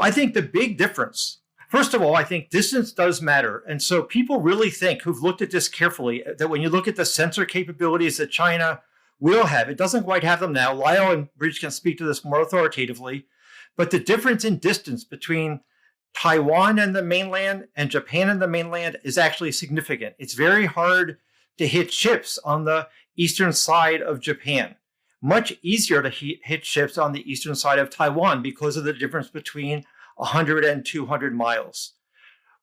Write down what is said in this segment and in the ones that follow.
I think the big difference, first of all, I think distance does matter. And so people really think, who've looked at this carefully, that when you look at the sensor capabilities that China will have, it doesn't quite have them now. Lyle and Bridge can speak to this more authoritatively, but the difference in distance between Taiwan and the mainland and Japan and the mainland is actually significant. It's very hard to hit ships on the eastern side of Japan. Much easier to hit ships on the eastern side of Taiwan because of the difference between 100 and 200 miles.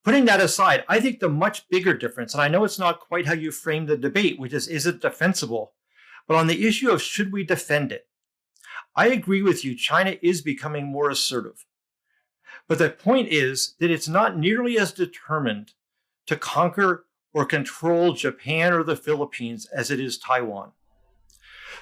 Putting that aside, I think the much bigger difference, and I know it's not quite how you frame the debate, which is it defensible? But on the issue of should we defend it, I agree with you, China is becoming more assertive. But the point is that it's not nearly as determined to conquer or control Japan or the Philippines as it is Taiwan.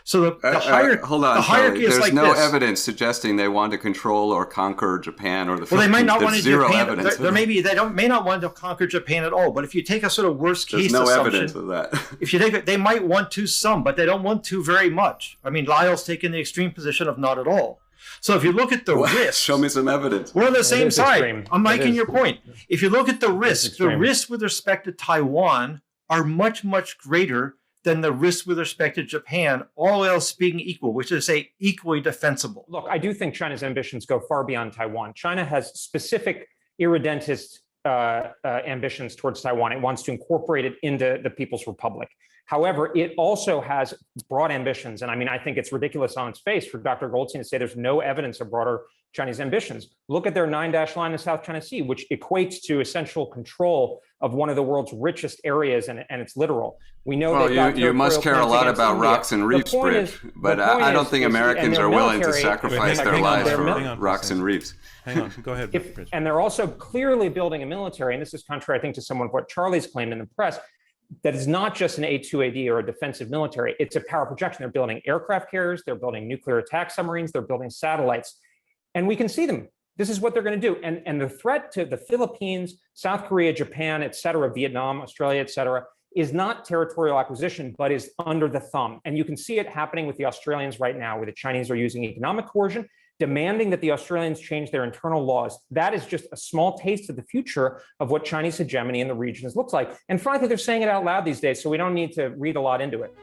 So the hierarchy is like this. There's no evidence suggesting they want to control or conquer Japan or the Philippines. Well, they might not want to. Zero Japan, evidence. May not want to conquer Japan at all. But if you take a sort of worst case assumption, there's no evidence of that. If you take it, they might want to some, but they don't want to very much. I mean, Lyle's taken the extreme position of not at all. So if you look at the risk, show me some evidence. We're on the same side. Extreme. I'm making your point. If you look at the risks with respect to Taiwan are much, much greater than the risk with respect to Japan, all else being equal, which is equally defensible. Look, I do think China's ambitions go far beyond Taiwan. China has specific irredentist ambitions towards Taiwan. It wants to incorporate it into the People's Republic. However, it also has broad ambitions. And I mean, I think it's ridiculous on its face for Dr. Goldstein to say there's no evidence of broader Chinese ambitions. Look at their 9-dash line in the South China Sea, which equates to essential control of one of the world's richest areas, and it's literal. We know you must care a lot about rocks and reefs, Bridge, but I don't think Americans are willing to sacrifice their lives for rocks and reefs. Hang on, go ahead, Bridge. And they're also clearly building a military, and this is contrary, I think, to some of what Charlie's claimed in the press, that is not just an A2AD or a defensive military. It's a power projection. They're building aircraft carriers, they're building nuclear attack submarines, they're building satellites, and we can see them. This is what they're going to do. And the threat to the Philippines, South Korea, Japan, et cetera, Vietnam, Australia, et cetera, is not territorial acquisition, but is under the thumb. And you can see it happening with the Australians right now, where the Chinese are using economic coercion, demanding that the Australians change their internal laws. That is just a small taste of the future of what Chinese hegemony in the region looks like. And frankly, they're saying it out loud these days, so we don't need to read a lot into it.